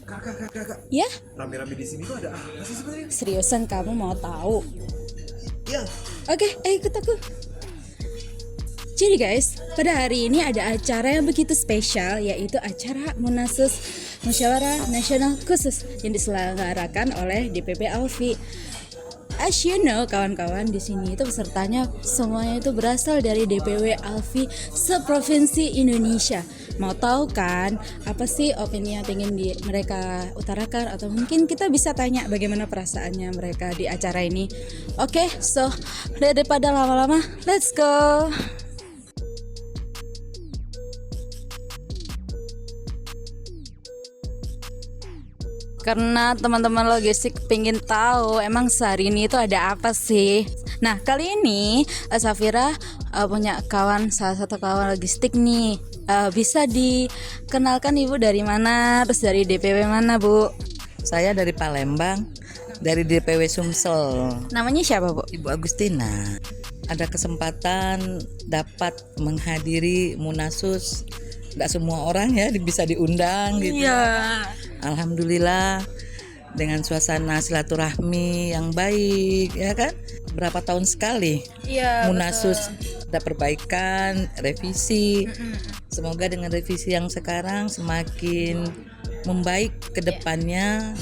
Kakak. Ya, Rame-rame di sini tuh ada apa sih sebenarnya? seriusan kamu mau tahu? Ya. Oke, ikut aku. Jadi guys, pada hari ini ada acara yang begitu spesial, yaitu acara Munasus Musyawarah Nasional Khusus yang diselenggarakan oleh DPP Alfi. As you know, kawan-kawan, di sini itu pesertanya semuanya itu berasal dari DPW Alfi seprovinsi Indonesia. Mau tahu kan apa sih opini yang ingin mereka utarakan, atau mungkin kita bisa tanya bagaimana perasaannya mereka di acara ini. Oke, so daripada lama-lama, let's go. Karena teman-teman logistik pengen tahu emang sehari ini itu ada apa sih. Nah, kali ini Safira punya salah satu kawan logistik nih. Bisa dikenalkan Ibu dari mana, terus dari DPW mana, Bu? Saya dari Palembang, dari DPW Sumsel. Namanya siapa, Bu? Ibu Agustina. Ada kesempatan dapat menghadiri Munasus. Tidak semua orang ya bisa diundang gitu. Iya. Alhamdulillah dengan suasana silaturahmi yang baik ya kan. Berapa tahun sekali Iya. Munasus ada perbaikan, revisi. Semoga dengan revisi yang sekarang semakin membaik ke depannya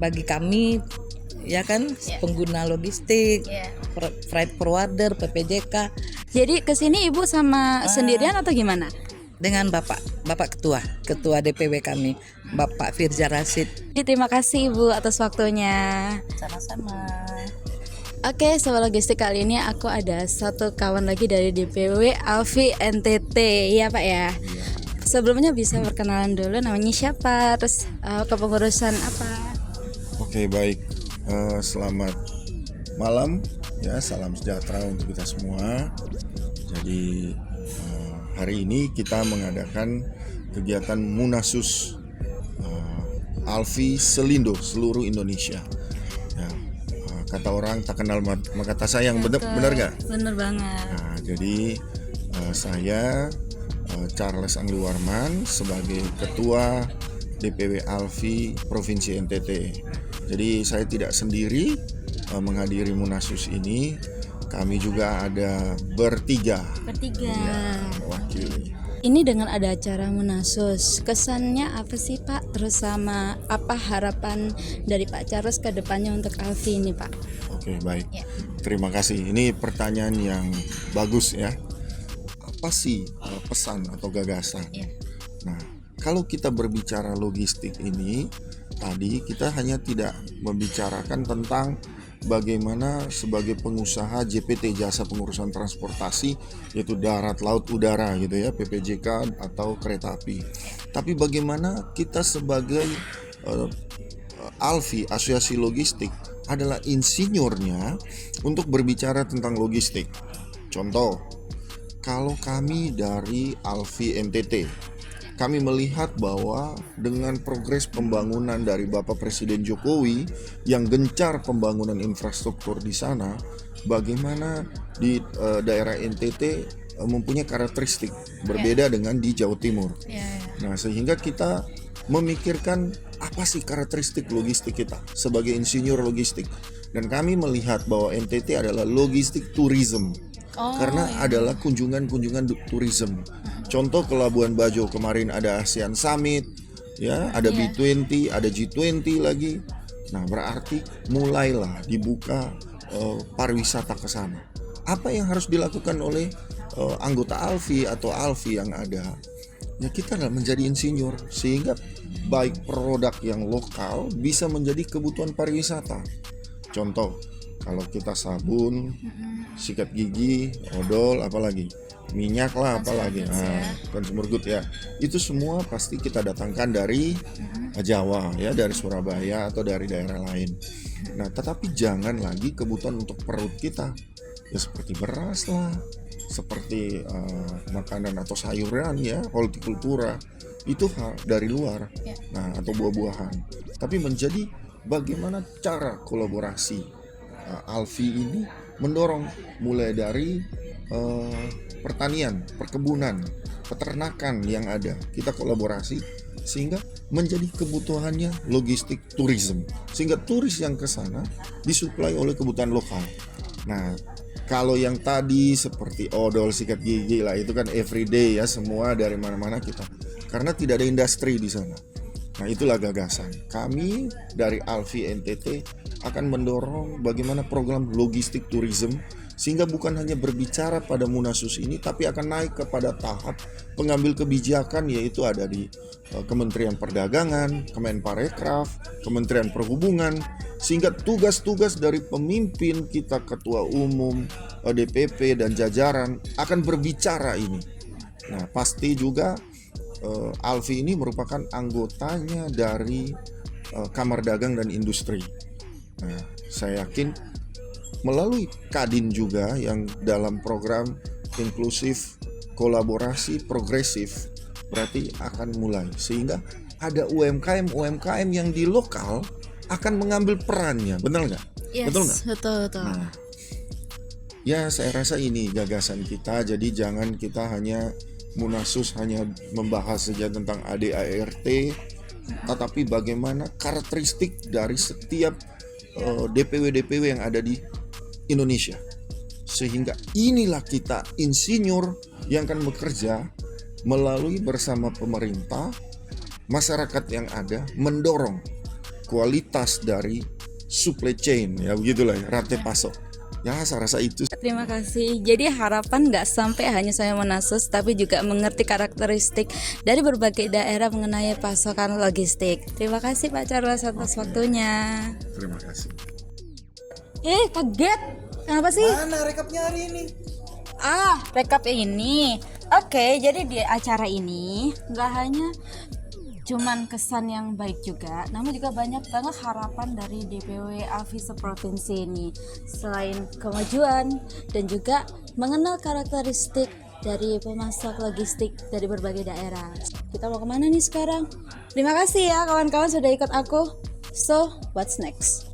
bagi kami ya kan, pengguna logistik, freight forwarder, PPJK. Jadi kesini Ibu sama sendirian atau gimana? Dengan Bapak Ketua DPW kami, Bapak Firza Rasid. Terima kasih Ibu atas waktunya. Sama-sama. Oke, sobat logistik, kali ini aku ada satu kawan lagi dari DPW Alfi NTT, ya Pak ya. Sebelumnya bisa perkenalan dulu, namanya siapa, terus kepengurusan apa? Oke, baik. Selamat malam ya, salam sejahtera untuk kita semua. Jadi hari ini kita mengadakan kegiatan Munasus Alfi Selindo seluruh Indonesia. Ya, kata orang tak kenal maka tak sayang, benar gak? Bener banget. Nah, jadi saya Charles Angli Warman sebagai Ketua DPW Alfi Provinsi NTT. Jadi saya tidak sendiri menghadiri Munasus ini. Kami juga ada bertiga. Ya, wakili. Ini dengan ada acara Munasus, kesannya apa sih Pak? Terus sama apa harapan dari Pak Charles ke depannya untuk Alfi ini Pak? Oke, baik. Terima kasih. Ini pertanyaan yang bagus ya. Apa sih pesan atau gagasan? Nah, kalau kita berbicara logistik ini, tadi kita hanya tidak membicarakan tentang bagaimana sebagai pengusaha JPT, jasa pengurusan transportasi, yaitu darat, laut, udara gitu ya, PPJK atau kereta api. Tapi bagaimana kita sebagai Alfi, Asosiasi Logistik, adalah insinyurnya untuk berbicara tentang logistik. Contoh, kalau kami dari Alfi NTT, kami melihat bahwa dengan progres pembangunan dari Bapak Presiden Jokowi yang gencar pembangunan infrastruktur di sana, bagaimana di daerah NTT mempunyai karakteristik berbeda dengan di Jawa Timur. Nah, sehingga kita memikirkan apa sih karakteristik logistik kita sebagai insinyur logistik. Dan kami melihat bahwa NTT adalah logistik tourism. Karena adalah kunjungan tourism. Contoh ke Labuan Bajo kemarin ada ASEAN Summit, ya, ada B20, ada G20 lagi. Nah, berarti mulailah dibuka pariwisata ke sana. Apa yang harus dilakukan oleh anggota Alfi atau Alfi yang ada? Ya, kita adalah menjadi insinyur sehingga baik produk yang lokal bisa menjadi kebutuhan pariwisata. Contoh, kalau kita sabun, sikat gigi, odol, apalagi minyak lah, apalagi consumer good ya, itu semua pasti kita datangkan dari Jawa ya, dari Surabaya atau dari daerah lain. Nah, tetapi jangan lagi kebutuhan untuk perut kita ya, seperti beras lah, seperti makanan atau sayuran ya, hortikultura itu dari luar, nah, atau buah-buahan. Tapi menjadi bagaimana cara kolaborasi Alfi ini mendorong mulai dari pertanian, perkebunan, peternakan yang ada. Kita kolaborasi sehingga menjadi kebutuhannya logistik tourism, sehingga turis yang ke sana disuplai oleh kebutuhan lokal. Nah, kalau yang tadi seperti odol, sikat gigi lah, itu kan everyday ya, semua dari mana-mana kita, karena tidak ada industri di sana. Nah, itulah gagasan kami dari Alfi NTT akan mendorong bagaimana program logistik tourism, sehingga bukan hanya berbicara pada Munasus ini, tapi akan naik kepada tahap pengambil kebijakan, yaitu ada di Kementerian Perdagangan, Kemenparekraf, Kementerian Perhubungan, sehingga tugas-tugas dari pemimpin kita, ketua umum, DPP dan jajaran akan berbicara ini. Nah, pasti juga Alfi ini merupakan anggotanya dari Kamar Dagang dan Industri. Nah, saya yakin melalui Kadin juga yang dalam program inklusif, kolaborasi, progresif, berarti akan mulai, sehingga ada UMKM yang di lokal akan mengambil perannya, benar nggak? Yes, Betul nggak? Betul. Nah, ya saya rasa ini gagasan kita. Jadi jangan kita hanya Munasus hanya membahas saja tentang ADART, tetapi bagaimana karakteristik dari setiap DPW yang ada di Indonesia, sehingga inilah kita insinyur yang akan bekerja melalui bersama pemerintah, masyarakat yang ada, mendorong kualitas dari supply chain, ya begitulah ya, rantai pasok. Ya, saya rasa itu. Terima kasih. Jadi harapan nggak sampai hanya saya Munasus, tapi juga mengerti karakteristik dari berbagai daerah mengenai pasokan logistik. Terima kasih Pak Charles atas waktunya. Terima kasih. Kaget. Kenapa sih? Mana rekapnya hari ini? Rekap ini. Oke, jadi di acara ini nggak hanya cuman kesan yang baik juga, namun juga banyak banget harapan dari DPW Alfi seprovinsi ini. Selain kemajuan dan juga mengenal karakteristik dari pemasok logistik dari berbagai daerah. Kita mau kemana nih sekarang? Terima kasih ya kawan-kawan sudah ikut aku. So, what's next?